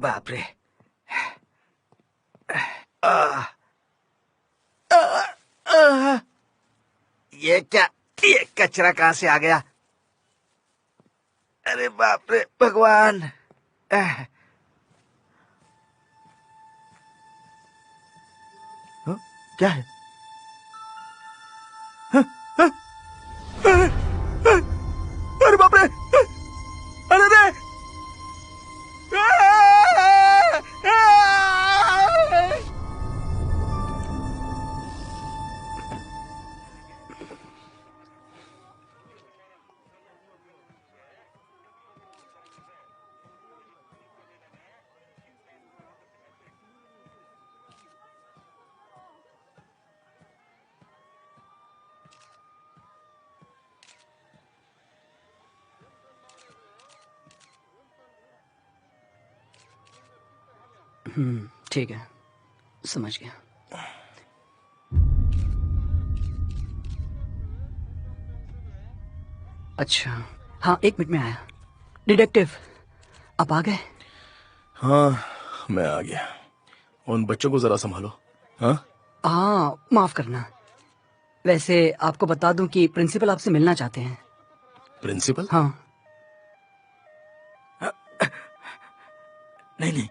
बाप रे। ये क्या, ये कचरा कहाँ से आ गया? अरे बाप रे भगवान। क्या है? अरे बाप रे, अरे रे। ठीक है, समझ गया। अच्छा, हाँ 1 मिनट में आया। डिटेक्टिव, आप आ गए? हाँ, मैं आ गया। उन बच्चों को जरा संभालो। हाँ, माफ करना। वैसे आपको बता दूं कि प्रिंसिपल आपसे मिलना चाहते हैं। प्रिंसिपल? हाँ। नहीं नहीं,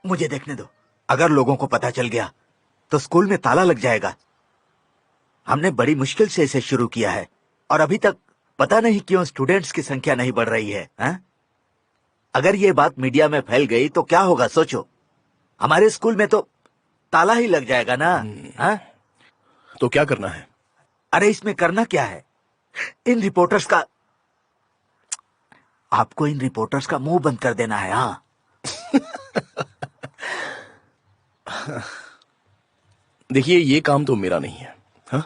मुझे देखने दो। अगर लोगों को पता चल गया तो स्कूल में ताला लग जाएगा। हमने बड़ी मुश्किल से इसे शुरू किया है और अभी तक पता नहीं क्यों स्टूडेंट्स की संख्या नहीं बढ़ रही है, हा? अगर ये बात मीडिया में फैल गई तो क्या होगा सोचो। हमारे स्कूल में तो ताला ही लग जाएगा ना। हा? तो क्या करना है? अरे इसमें करना क्या है, इन रिपोर्टर्स का, आपको इन रिपोर्टर्स का मुंह बंद कर देना है। हाँ देखिए, ये काम तो मेरा नहीं है। हाँ,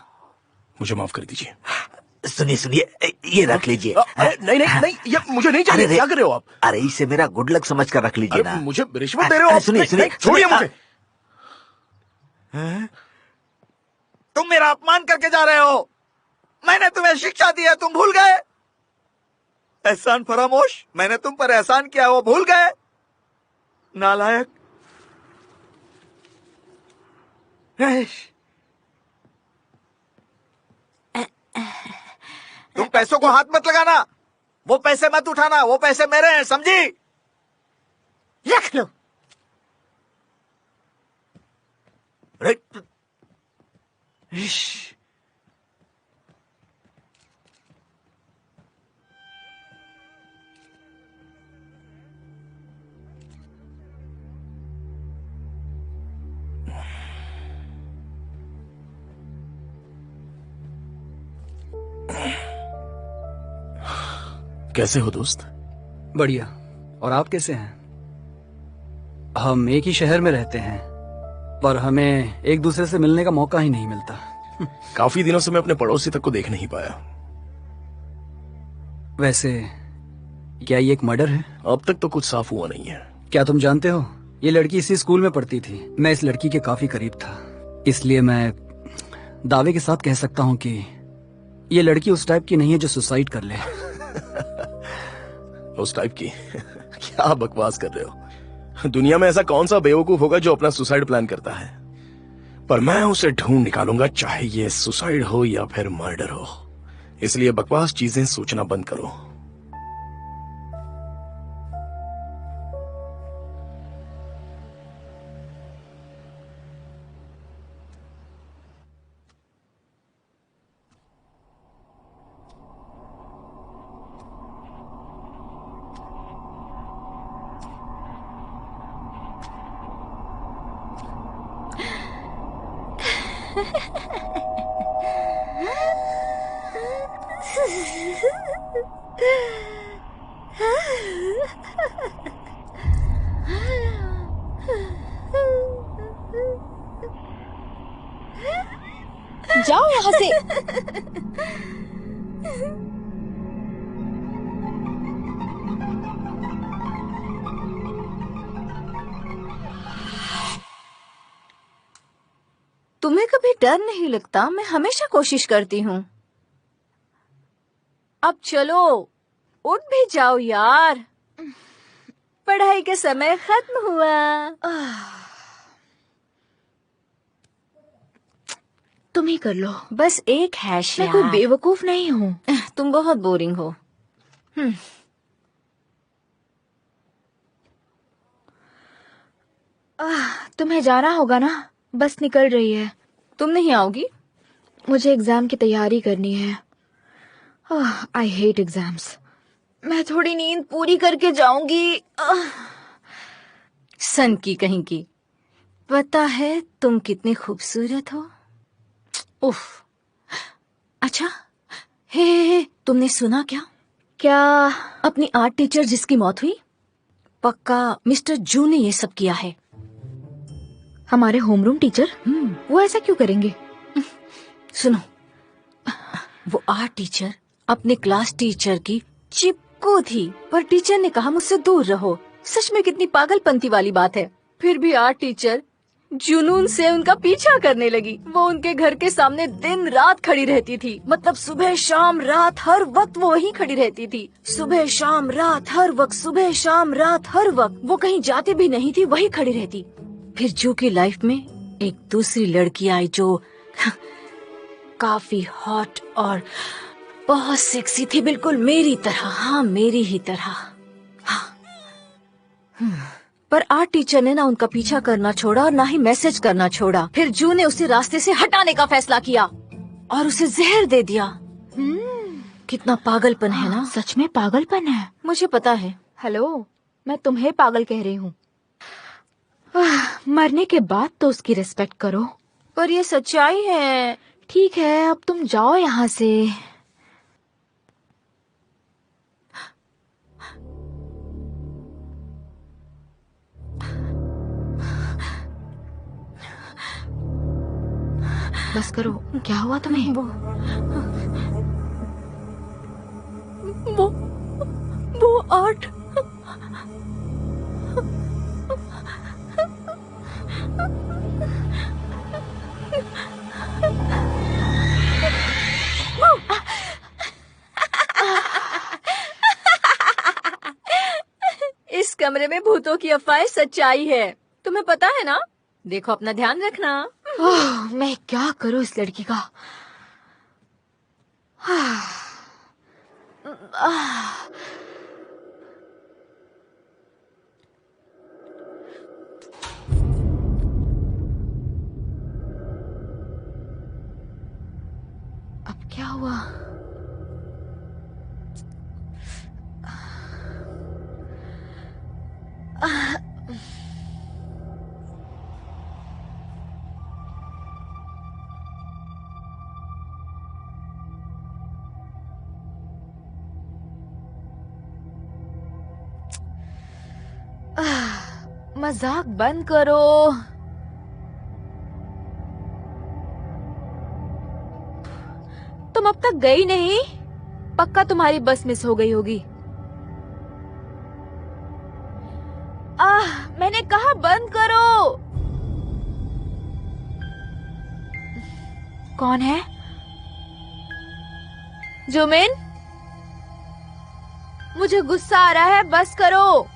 मुझे माफ कर दीजिए। सुनिए सुनिए, ये रख लीजिए। नहीं नहीं नहीं, ये मुझे नहीं चाहिए। क्या कर रहे हो आप? अरे इसे मेरा गुड लक समझ कर रख लीजिए ना। मुझे रिश्वत दे रहे हो आप? सुनिए सुनिए, छोड़िए मुझे। तुम मेरा अपमान करके जा रहे हो। मैंने तुम्हें शिक्षा दी है, तुम भूल गए? एहसान फरामोश, मैंने तुम पर एहसान किया, वो भूल गए? नालायक। तुम पैसों को हाथ मत लगाना, वो पैसे मत उठाना, वो पैसे मेरे हैं, समझी? रख लो। कैसे हो दोस्त? बढ़िया। और आप कैसे हैं? हम एक ही शहर में रहते हैं, पर हमें एक दूसरे से मिलने का मौका ही नहीं मिलता। काफी दिनों से मैं अपने पड़ोसी तक को देख नहीं पाया। वैसे क्या ये एक मर्डर है? अब तक तो कुछ साफ हुआ नहीं है। क्या तुम जानते हो, ये लड़की इसी स्कूल में पढ़ती थी। मैं इस लड़की के काफी करीब था, इसलिए मैं दावे के साथ कह सकता हूँ कि ये लड़की उस टाइप की नहीं है जो सुसाइड कर ले। उस टाइप की? क्या बकवास कर रहे हो? दुनिया में ऐसा कौन सा बेवकूफ होगा जो अपना सुसाइड प्लान करता है? पर मैं उसे ढूंढ निकालूंगा, चाहे ये सुसाइड हो या फिर मर्डर हो। इसलिए बकवास चीजें सोचना बंद करो। जाओ यहाँ से। तुम्हें कभी डर नहीं लगता? मैं हमेशा कोशिश करती हूँ। अब चलो, उठ भी जाओ यार, पढ़ाई का समय खत्म हुआ। तुम ही कर लो। बस एक हैश मैं कोई बेवकूफ नहीं हूँ। तुम बहुत बोरिंग हो। तुम्हें जाना होगा ना, बस निकल रही है। तुम नहीं आओगी? मुझे एग्जाम की तैयारी करनी है। I hate exams. मैं थोड़ी नींद पूरी करके जाऊंगी। सन की कहीं की। पता है तुम कितनी खूबसूरत हो। उफ। अच्छा, हे, तुमने सुना क्या? क्या? अपनी आर्ट टीचर जिसकी मौत हुई, पक्का मिस्टर जू ने ये सब किया है। हमारे होमरूम टीचर? वो ऐसा क्यों करेंगे? सुनो, वो आर्ट टीचर अपने क्लास टीचर की चिपको थी, पर टीचर ने कहा मुझसे दूर रहो। सच में कितनी पागलपंती वाली बात है। फिर भी आर्ट टीचर जुनून से उनका पीछा करने लगी। वो उनके घर के सामने दिन रात खड़ी रहती थी। मतलब सुबह शाम रात हर वक्त वो वहीं खड़ी रहती थी। सुबह शाम रात हर वक्त, सुबह शाम रात हर वक्त। वो कहीं जाती भी नहीं थी, वहीं खड़ी रहती। फिर जू की लाइफ में एक दूसरी लड़की आई जो काफी हॉट और बहुत सेक्सी थी, बिल्कुल मेरी तरह। हाँ, मेरी ही तरह। हाँ। पर आर्ट टीचर ने ना उनका पीछा करना छोड़ा और ना ही मैसेज करना छोड़ा। फिर जू ने उसे रास्ते से हटाने का फैसला किया और उसे जहर दे दिया। कितना पागलपन है ना? सच में पागलपन है। मुझे पता है। हेलो, मैं तुम्हें पागल कह रही हूँ। मरने के बाद तो उसकी रिस्पेक्ट करो। पर ये सच्चाई है। ठीक है, अब तुम जाओ यहाँ से। बस करो। क्या हुआ तुम्हें? वो आर्ट। इस कमरे में भूतों की अफवाह सच्चाई है, तुम्हें पता है ना? देखो, अपना ध्यान रखना। मैं क्या करूं इस लड़की का? अब क्या हुआ? मजाक बंद करो। तुम अब तक गई नहीं? पक्का तुम्हारी बस मिस हो गई होगी। मैंने कहा बंद करो। कौन है? जुमिन, मुझे गुस्सा आ रहा है, बस करो।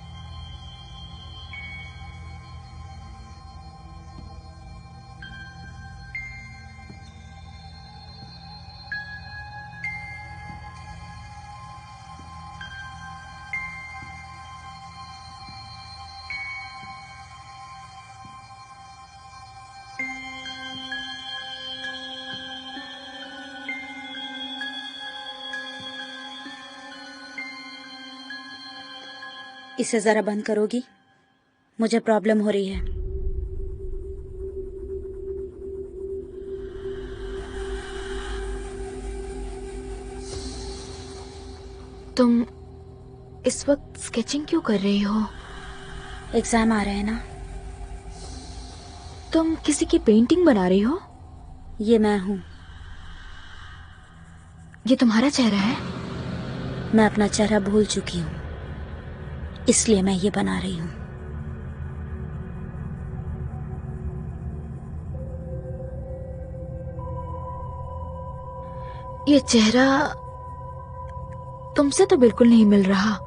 इसे जरा बंद करोगी? मुझे प्रॉब्लम हो रही है। तुम इस वक्त स्केचिंग क्यों कर रही हो? एग्जाम आ रहे हैं ना। तुम किसी की पेंटिंग बना रही हो? ये मैं हूँ। ये तुम्हारा चेहरा है? मैं अपना चेहरा भूल चुकी हूँ, इसलिए मैं ये बना रही हूँ। ये चेहरा तुमसे तो बिल्कुल नहीं मिल रहा।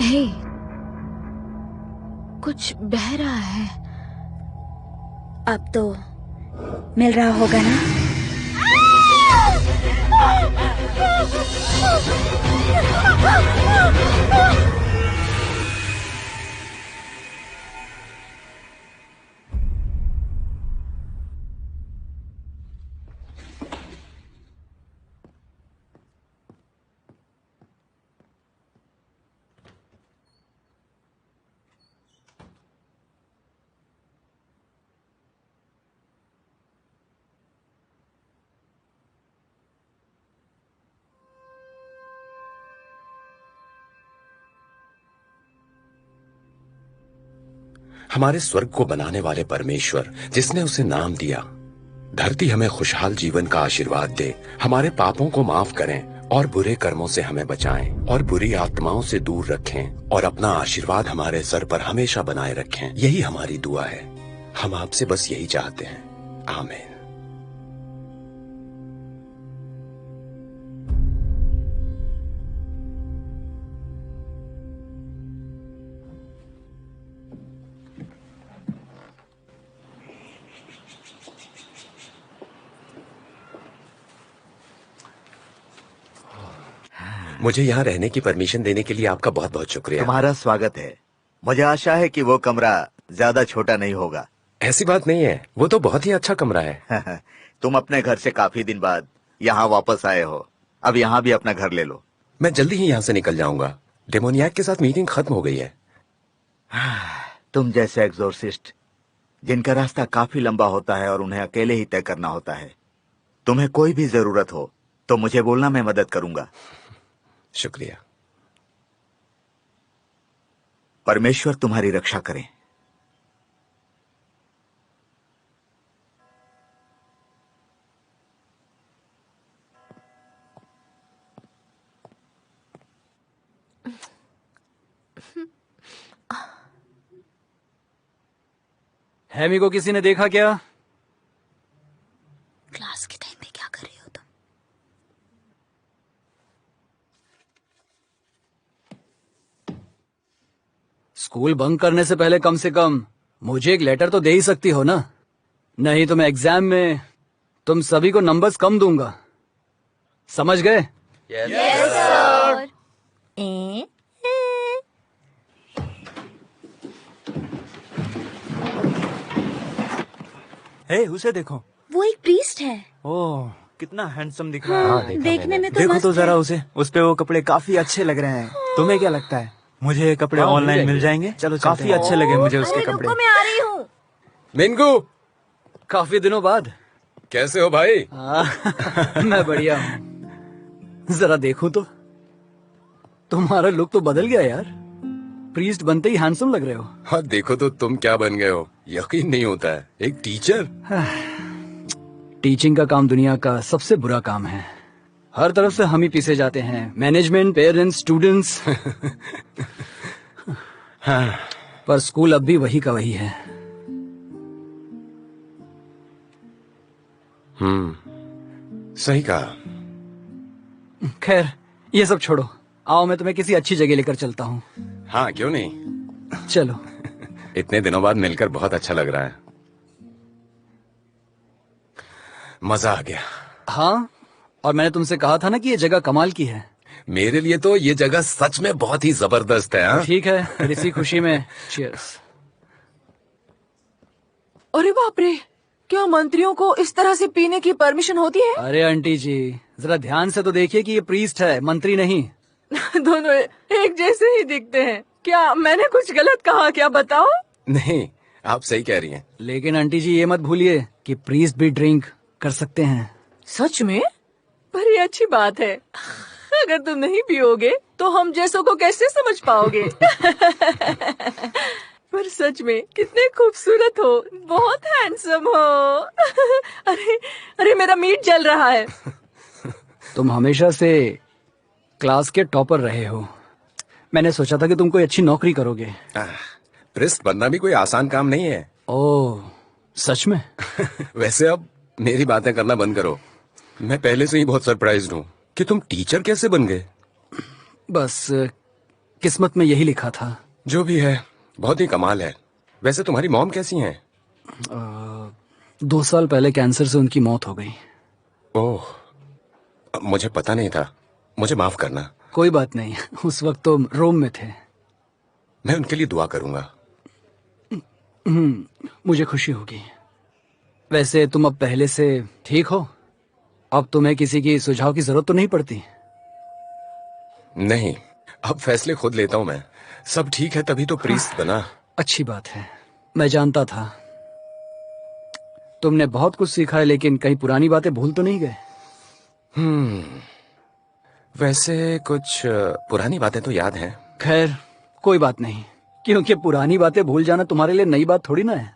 हे, कुछ बह रहा है। अब तो मिल रहा होगा ना? हमारे स्वर्ग को बनाने वाले परमेश्वर, जिसने उसे नाम दिया, धरती हमें खुशहाल जीवन का आशीर्वाद दे, हमारे पापों को माफ करें और बुरे कर्मों से हमें बचाएं और बुरी आत्माओं से दूर रखें और अपना आशीर्वाद हमारे सर पर हमेशा बनाए रखें। यही हमारी दुआ है। हम आपसे बस यही चाहते हैं। आमीन। मुझे यहाँ रहने की परमिशन देने के लिए आपका बहुत बहुत शुक्रिया। तुम्हारा स्वागत है। मुझे आशा है कि वो कमरा ज्यादा छोटा नहीं होगा। ऐसी बात नहीं है, वो तो बहुत ही अच्छा कमरा है। तुम अपने घर से काफी दिन बाद यहाँ वापस आए हो, अब यहाँ भी अपना घर ले लो। मैं जल्दी ही यहाँ से निकल जाऊंगा। डेमोनियाक के साथ मीटिंग खत्म हो गई है। तुम जैसे एग्जोर्सिस्ट जिनका रास्ता काफी लंबा होता है और उन्हें अकेले ही तय करना होता है, तुम्हें कोई भी जरूरत हो तो मुझे बोलना, मैं मदद करूंगा। शुक्रिया। परमेश्वर तुम्हारी रक्षा करें। हैमी को किसी ने देखा क्या? क्लास के टाइम में क्या कर रहे हो तुम? स्कूल बंक करने से पहले कम से कम मुझे एक लेटर तो दे ही सकती हो ना, नहीं तो मैं एग्जाम में तुम सभी को नंबर्स कम दूंगा। समझ गए? हे, उसे देखो। वो एक प्रीस्ट है। ओह, कितना हैंडसम दिख रहा है। देखने में तो देखो मस्त तो जरा है। उसे, उस पे वो कपड़े काफी अच्छे लग रहे हैं। तुम्हें क्या लगता है, मुझे ये कपड़े ऑनलाइन मिल जाएंगे? चलो, काफी अच्छे लगे मुझे उसके अरे कपड़े। रुको, मैं आ रही हूँ। मिंगू, काफी दिनों बाद। कैसे हो भाई? मैं बढ़िया हूँ। जरा देखूं तो, तुम्हारा लुक तो बदल गया यार। प्रीस्ट बनते ही हैंडसम लग रहे हो। हाँ, देखो तो तुम क्या बन गए हो। यकीन नहीं होता है, एक टीचर। टीचिंग का काम दुनिया का सबसे बुरा काम है। हर तरफ से हम ही पीछे जाते हैं, मैनेजमेंट, पेरेंट्स, स्टूडेंट्स। पर स्कूल अब भी वही का वही है। सही कहा। खैर, ये सब छोड़ो, आओ मैं तुम्हें किसी अच्छी जगह लेकर चलता हूँ। हाँ, क्यों नहीं। चलो। इतने दिनों बाद मिलकर बहुत अच्छा लग रहा है। मजा आ गया। हाँ, और मैंने तुमसे कहा था ना कि ये जगह कमाल की है। मेरे लिए तो ये जगह सच में बहुत ही जबरदस्त है। हाँ? ठीक है, फिर इसी खुशी में चीयर्स। अरे बाप रे, क्या मंत्रियों को इस तरह से पीने की परमिशन होती है? अरे आंटी जी, जरा ध्यान से तो देखिए कि ये प्रीस्ट है, मंत्री नहीं। दोनों एक जैसे ही दिखते हैं। क्या मैंने कुछ गलत कहा क्या, बताओ? नहीं, आप सही कह रही हैं। लेकिन आंटी जी ये मत भूलिए कि प्रीस्ट भी ड्रिंक कर सकते हैं। सच में? बड़ी अच्छी बात है। अगर तुम नहीं पियोगे तो हम जैसों को कैसे समझ पाओगे? पर सच में कितने खूबसूरत हो, बहुत हैंडसम हो। अरे अरे मेरा मीट जल रहा है। तुम हमेशा से क्लास के टॉपर रहे हो। मैंने सोचा था कि तुम कोई अच्छी नौकरी करोगे। प्रिस्ट बनना भी कोई आसान काम नहीं है। ओह, सच में? वैसे अब मेरी बातें करना बंद करो। मैं पहले से ही बहुत सरप्राइज्ड हूँ कि तुम टीचर कैसे बन गए। बस किस्मत में यही लिखा था। जो भी है, बहुत ही कमाल है। वैसे तुम्हारी मॉम कैसी हैं? 2 साल पहले कैंसर से उनकी मौत हो गई। ओह, मुझे पता नहीं था, मुझे माफ करना। कोई बात नहीं, उस वक्त तो रोम में थे। मैं उनके लिए दुआ करूंगा। मुझे खुशी होगी। वैसे तुम अब पहले से ठीक हो? अब तुम्हें किसी की सुझाव की जरूरत तो नहीं पड़ती? नहीं, अब फैसले खुद लेता हूं मैं। सब ठीक है तभी तो प्रीस्ट बना। अच्छी बात है। मैं जानता था तुमने बहुत कुछ सीखा है, लेकिन कहीं पुरानी बातें भूल तो नहीं गए? वैसे कुछ पुरानी बातें तो याद हैं। खैर कोई बात नहीं, क्योंकि पुरानी बातें भूल जाना तुम्हारे लिए नई बात थोड़ी ना है।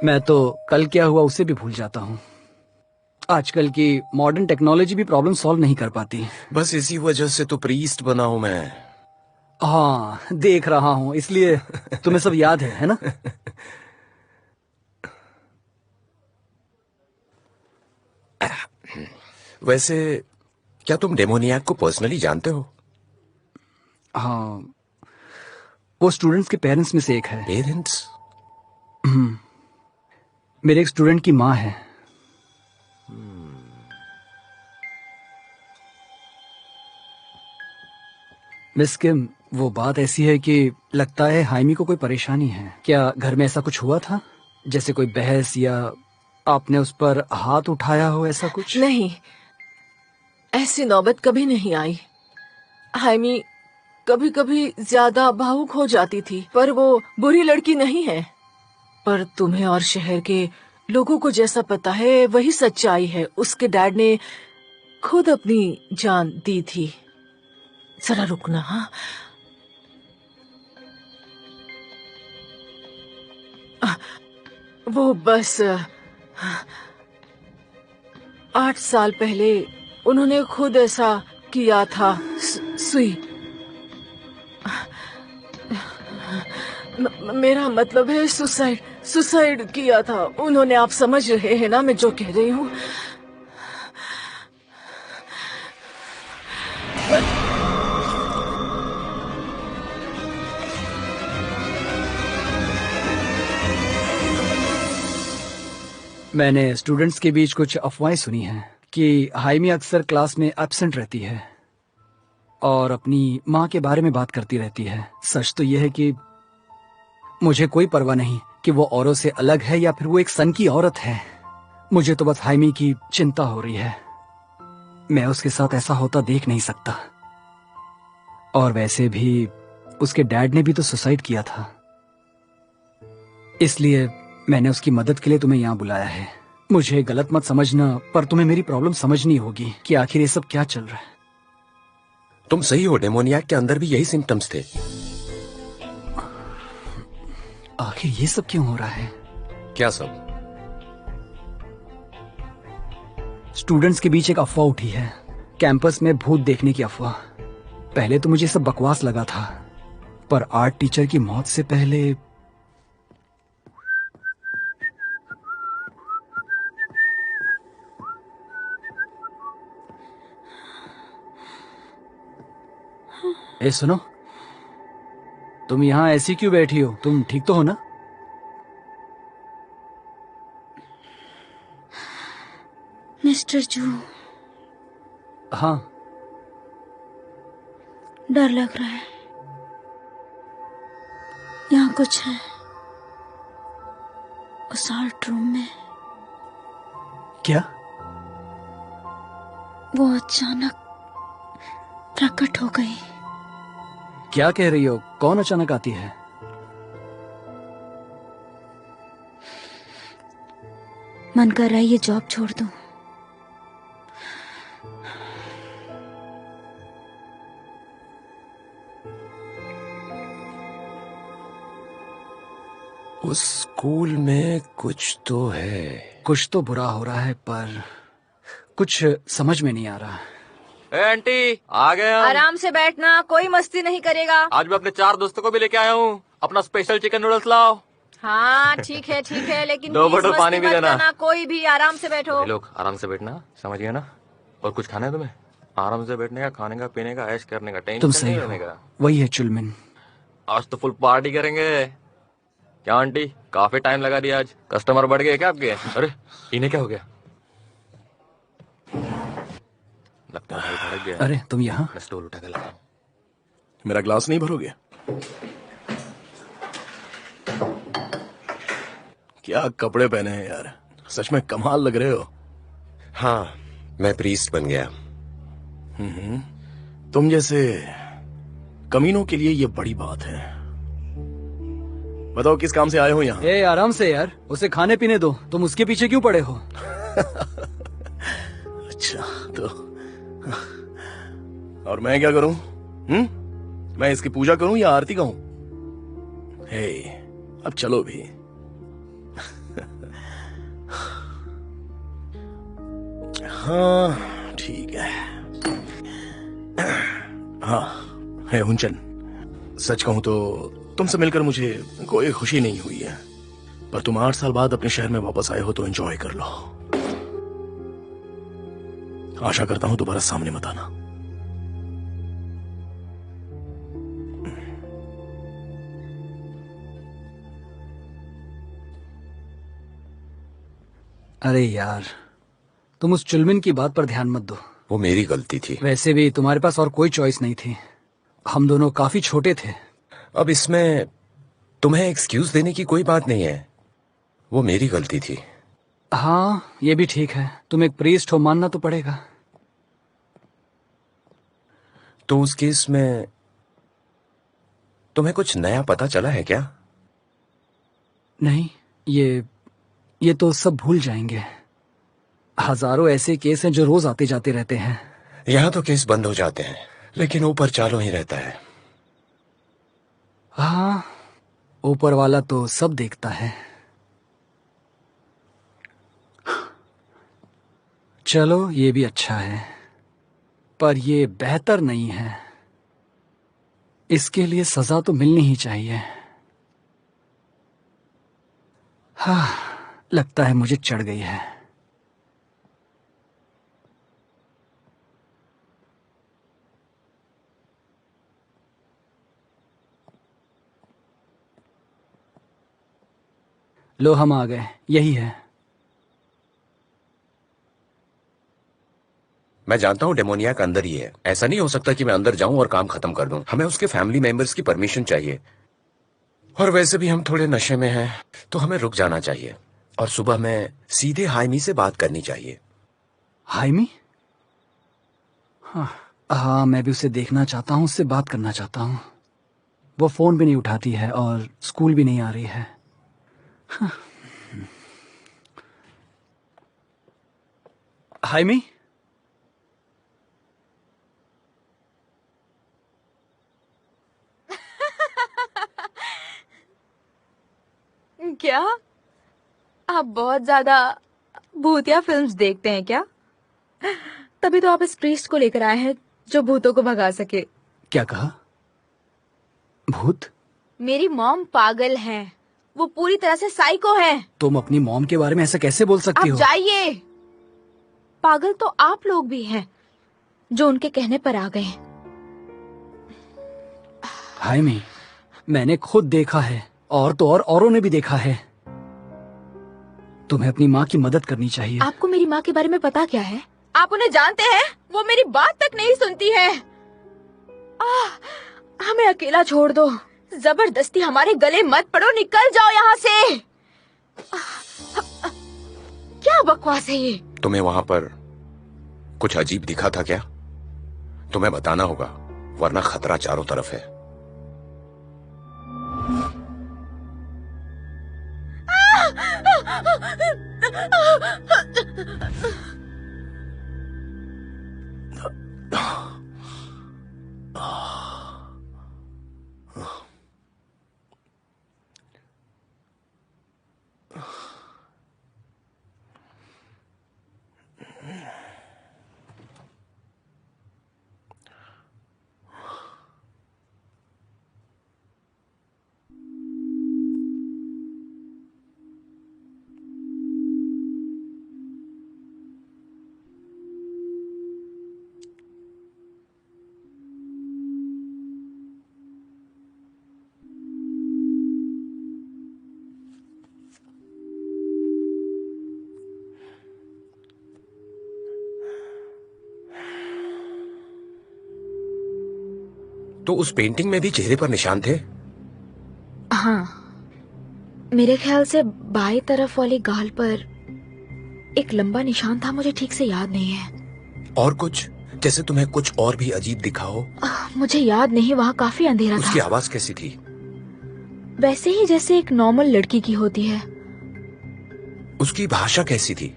मैं तो कल क्या हुआ उसे भी भूल जाता हूँ। आजकल की मॉडर्न टेक्नोलॉजी भी प्रॉब्लम सॉल्व नहीं कर पाती। बस इसी वजह से तो प्रीस्ट बना हूं मैं। हाँ, देख रहा हूँ, इसलिए तुम्हें सब याद है ना? वैसे क्या तुम डेमोनियाक को पर्सनली जानते हो? हाँ, वो स्टूडेंट्स के पेरेंट्स में से एक है। पेरेंट्स? मेरे एक स्टूडेंट की माँ है। मिस किम, वो बात ऐसी है कि लगता है हाइमी को कोई परेशानी है। क्या घर में ऐसा कुछ हुआ था, जैसे कोई बहस या आपने उस पर हाथ उठाया हो, ऐसा कुछ? नहीं, ऐसी नौबत कभी नहीं आई। हाइमी कभी कभी ज्यादा भावुक हो जाती थी, पर वो बुरी लड़की नहीं है। पर तुम्हें और शहर के लोगों को जैसा पता है वही सच्चाई है। उसके डैड ने खुद अपनी जान दी थी। जरा रुकना। हाँ, वो बस 8 साल पहले उन्होंने खुद ऐसा किया था। सुई, मेरा मतलब है सुसाइड किया था उन्होंने। आप समझ रहे हैं ना मैं जो कह रही हूँ? मैंने स्टूडेंट्स के बीच कुछ अफवाहें सुनी हैं कि हाइमी अक्सर क्लास में एब्सेंट रहती है और अपनी माँ के बारे में बात करती रहती है। सच तो यह है कि मुझे कोई परवाह नहीं कि वो औरों से अलग है या फिर वो एक सन की औरत है। मुझे तो बस हाइमी की चिंता हो रही है। मैं उसके साथ ऐसा होता देख नहीं सकता। और वैसे भी उसके डैड ने भी तो सुसाइड किया था, इसलिए मैंने उसकी मदद के लिए तुम्हें यहाँ बुलाया है। मुझे गलत मत समझना, पर तुम्हें मेरी प्रॉब्लम समझनी होगी कि आखिर ये सब क्या चल रहा है। तुम सही हो, डेमोनियाक के अंदर भी यही सिम्टम्स थे। आखिर ये सब क्यों हो रहा है? क्या सब? स्टूडेंट्स के बीच एक अफवाह उठी है, कैंपस में भूत देखने की अफवाह। पहले तो मुझे सब बकवास लगा था, पर आर्ट टीचर की मौत से पहले ए सुनो, तुम यहाँ ऐसी क्यों बैठी हो? तुम ठीक तो हो ना? मिस्टर जू, हाँ। डर लग रहा है। यहाँ कुछ है उस आर्ट रूम में। क्या? वो अचानक प्रकट हो गई। क्या कह रही हो? कौन अचानक आती है? मन कर रहा है ये जॉब छोड़ दूं। उस स्कूल में कुछ तो है। कुछ तो बुरा हो रहा है, पर कुछ समझ में नहीं आ रहा। ए आंटी, आ गए हम। आराम से बैठना, कोई मस्ती नहीं करेगा। आज मैं अपने 4 दोस्तों को भी लेके आया हूँ। अपना स्पेशल चिकन नूडल्स लाओ। हाँ ठीक है, लेकिन 2 प्लीज बोतल मस्ती पानी भी मत देना। करना, कोई भी आराम से बैठो। ये लोग आराम से बैठना, समझिए ना। और कुछ खाना है तुम्हें? आराम से बैठने का, खाने का, पीने का, ऐश करने का, तुम टेंशन सही नहीं हो, लेने का। वही है चुलमिन। आज तो फुल पार्टी करेंगे। क्या आंटी, काफी टाइम लगा दिया आज। कस्टमर बढ़ गए क्या आपके? अरे इन्हें क्या हो गया? लगता है भाई भड़क गया। अरे तुम यहाँ? मैं स्टूल उठा कर लाता हूँ। मेरा ग्लास नहीं भरोगे? क्या कपड़े पहने हैं यार, सच में कमाल लग रहे हो। हाँ, मैं प्रीस्ट बन गया। तुम जैसे कमीनों के लिए ये बड़ी बात है। बताओ किस काम से आए हो यहाँ? ए आराम से यार, उसे खाने पीने दो। तुम उसके पीछे क्यों पड़े हो? अच्छा तो और मैं क्या करूं? मैं इसकी पूजा करूं या आरती गाऊं? हे, अब चलो भी। हाँ ठीक है। हाँ है हुंचन, सच कहूं तो तुमसे मिलकर मुझे कोई खुशी नहीं हुई है, पर तुम 8 साल बाद अपने शहर में वापस आए हो तो एंजॉय कर लो। आशा करता हूं दोबारा सामने मत आना। अरे यार, तुम उस चुलमिन की बात पर ध्यान मत दो। वो मेरी गलती थी। वैसे भी तुम्हारे पास और कोई चॉइस नहीं थी। हम दोनों काफी छोटे थे। अब इसमें तुम्हें एक्सक्यूज देने की कोई बात नहीं है। वो मेरी गलती थी। हाँ ये भी ठीक है, तुम एक प्रीस्ट हो, मानना तो पड़ेगा। तो उस केस में तुम्हें कुछ नया पता चला है क्या? नहीं, ये तो सब भूल जाएंगे। हजारों ऐसे केस हैं जो रोज आते जाते रहते हैं। यहाँ तो केस बंद हो जाते हैं, लेकिन ऊपर चालू ही रहता है। हाँ, ऊपर वाला तो सब देखता है। चलो ये भी अच्छा है, पर ये बेहतर नहीं है। इसके लिए सजा तो मिलनी ही चाहिए। हाँ, लगता है मुझे चढ़ गई है। लो हम आ गए, यही है। मैं जानता हूँ डेमोनियाक अंदर ही है। ऐसा नहीं हो सकता कि मैं अंदर जाऊं और काम खत्म कर दूं। हमें उसके फैमिली मेंबर्स की परमिशन चाहिए। और वैसे भी हम थोड़े नशे में हैं, तो हमें रुक जाना चाहिए और सुबह में सीधे हाइमी से बात करनी चाहिए। हाइमी? हाँ, मैं भी उसे देखना चाहता हूँ, उससे बात करना चाहता हूँ। वो फोन भी नहीं उठाती है और स्कूल भी नहीं आ रही है। हाइमी? क्या आप बहुत ज्यादा भूतिया फिल्म्स देखते हैं क्या? तभी तो आप इस प्रीस्ट को लेकर आए हैं जो भूतों को भगा सके। क्या कहा? भूत? मेरी मॉम पागल है, वो पूरी तरह से साइको है। तुम अपनी मॉम के बारे में ऐसा कैसे बोल सकती आप हो? जाइए। पागल तो आप लोग भी हैं जो उनके कहने पर आ गए। हाइमी, मैंने खुद देखा है और तो और औरों ने भी देखा है। तुम्हें अपनी माँ की मदद करनी चाहिए। आपको मेरी माँ के बारे में पता क्या है? आप उन्हें जानते हैं? वो मेरी बात तक नहीं सुनती है। हमें अकेला छोड़ दो, जबरदस्ती हमारे गले मत पड़ो, निकल जाओ यहाँ से। क्या बकवास है ये? तुम्हें वहां पर कुछ अजीब दिखा था क्या? तुम्हें बताना होगा, वरना खतरा चारों तरफ है। तो उस पेंटिंग में भी चेहरे पर निशान थे? हाँ, मेरे ख्याल से बाएं तरफ वाली गाल पर एक लंबा निशान था, मुझे ठीक से याद नहीं है। और कुछ, जैसे तुम्हें कुछ और भी अजीब दिखा हो? मुझे याद नहीं, वहाँ काफी अंधेरा उसकी था। आवाज कैसी थी? वैसे ही जैसे एक नॉर्मल लड़की की होती है। उसकी भाषा कैसी थी?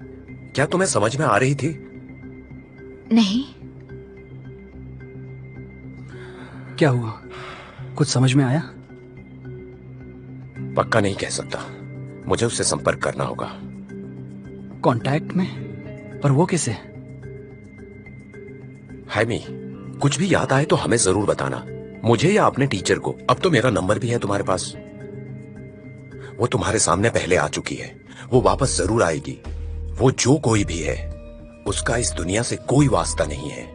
क्या तुम्हें समझ में आ रही थी? नहीं। क्या हुआ, कुछ समझ में आया? पक्का नहीं कह सकता, मुझे उससे संपर्क करना होगा। कांटेक्ट में? पर वो कैसे? हैमी, कुछ भी याद आए तो हमें जरूर बताना, मुझे या अपने टीचर को। अब तो मेरा नंबर भी है तुम्हारे पास। वो तुम्हारे सामने पहले आ चुकी है, वो वापस जरूर आएगी। वो जो कोई भी है, उसका इस दुनिया से कोई वास्ता नहीं है।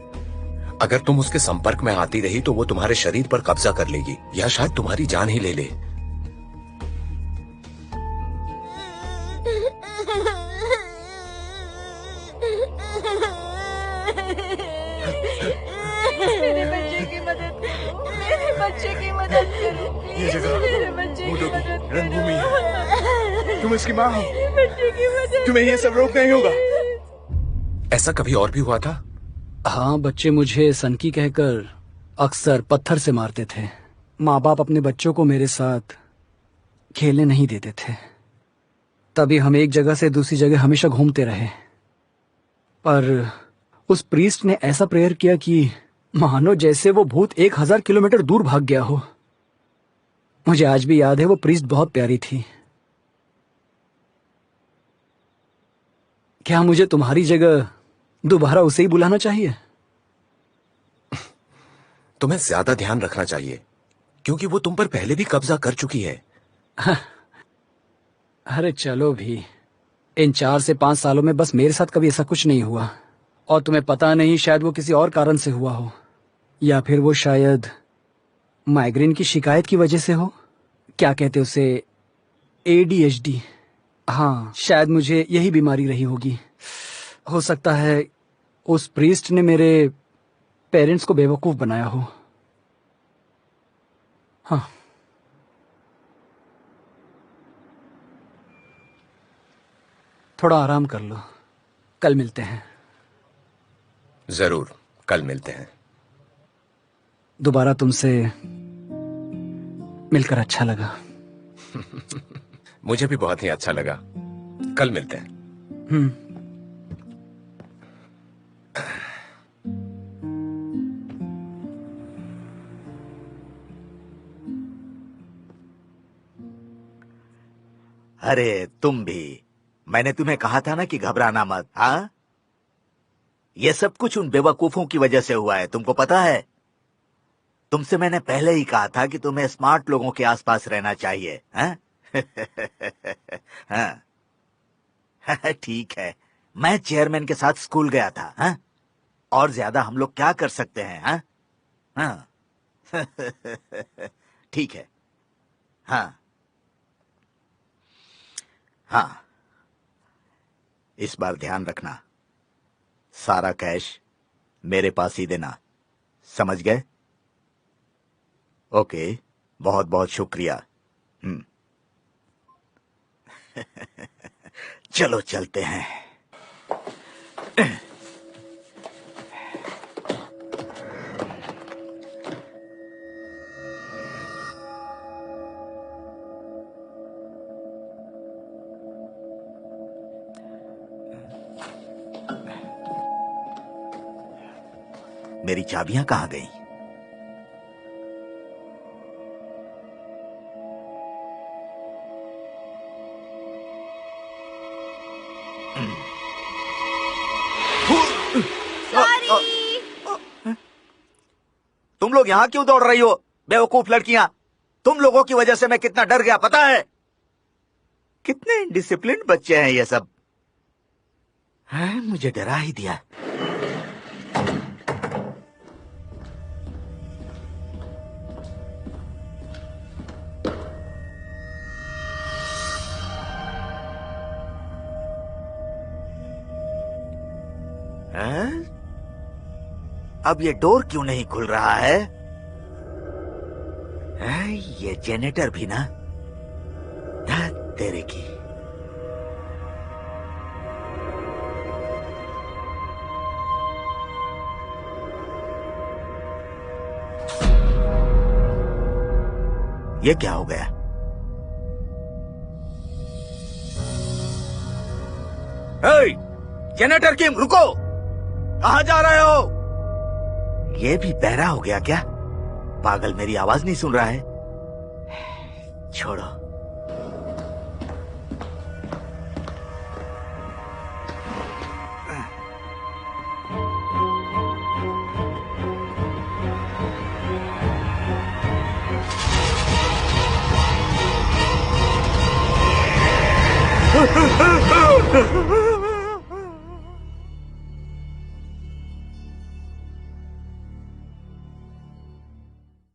अगर तुम उसके संपर्क में आती रही तो वो तुम्हारे शरीर पर कब्जा कर लेगी, या शायद तुम्हारी जान ही ले ले। मेरे बच्चे की मदद करो, मेरे बच्चे की मदद करो, ये जगह मेरे बच्चे की मदद करो। रंगभूमि है। तुम इसकी माँ हो, मेरे बच्चे की मदद तुम्हें ये सब रोकना ही होगा। ऐसा कभी और भी हुआ था? हाँ, बच्चे मुझे सनकी कहकर अक्सर पत्थर से मारते थे। माँ बाप अपने बच्चों को मेरे साथ खेलने नहीं देते थे, तभी हम एक जगह से दूसरी जगह हमेशा घूमते रहे। पर उस प्रीस्ट ने ऐसा प्रेयर किया कि मानो जैसे वो भूत 1000 किलोमीटर दूर भाग गया हो। मुझे आज भी याद है, वो प्रीस्ट बहुत प्यारी थी। क्या मुझे तुम्हारी जगह दोबारा उसे ही बुलाना चाहिए? तुम्हें ज्यादा ध्यान रखना चाहिए, क्योंकि वो तुम पर पहले भी कब्जा कर चुकी है। अरे चलो भी, इन 4 से 5 सालों में बस मेरे साथ कभी ऐसा कुछ नहीं हुआ। और तुम्हें पता नहीं, शायद वो किसी और कारण से हुआ हो, या फिर वो शायद माइग्रेन की शिकायत की वजह से हो। क्या कहते उसे, ADHD। हाँ, शायद मुझे यही बीमारी रही होगी। हो सकता है उस प्रीस्ट ने मेरे पेरेंट्स को बेवकूफ बनाया हो। हाँ, थोड़ा आराम कर लो, कल मिलते हैं। जरूर, कल मिलते हैं। दोबारा तुमसे मिलकर अच्छा लगा। मुझे भी बहुत ही अच्छा लगा। कल मिलते हैं। अरे तुम भी, मैंने तुम्हें कहा था ना कि घबराना मत। हाँ, ये सब कुछ उन बेवकूफों की वजह से हुआ है, तुमको पता है। तुमसे मैंने पहले ही कहा था कि तुम्हें स्मार्ट लोगों के आसपास रहना चाहिए। हाँ? हाँ, ठीक है, मैं चेयरमैन के साथ स्कूल गया था। हाँ? और ज्यादा हम लोग क्या कर सकते हैं? हाँ? हाँ। ठीक है। हाँ हाँ, इस बार ध्यान रखना, सारा कैश मेरे पास ही देना, समझ गए? ओके, बहुत बहुत शुक्रिया। चलो चलते हैं। मेरी चाबियां कहाँ गई? तुम लोग यहां क्यों दौड़ रही हो बेवकूफ लड़कियां? तुम लोगों की वजह से मैं कितना डर गया पता है? कितने इनडिसिप्लिन बच्चे हैं ये सब। है, मुझे डरा ही दिया। हैं? अब ये डोर क्यों नहीं खुल रहा है? ये जेनेटर भी ना, तेरे की। ये क्या हो गया? जेनेटर किम, रुको! कहां जा रहे हो? ये भी बहरा हो गया क्या? पागल मेरी आवाज नहीं सुन रहा है। छोड़ो।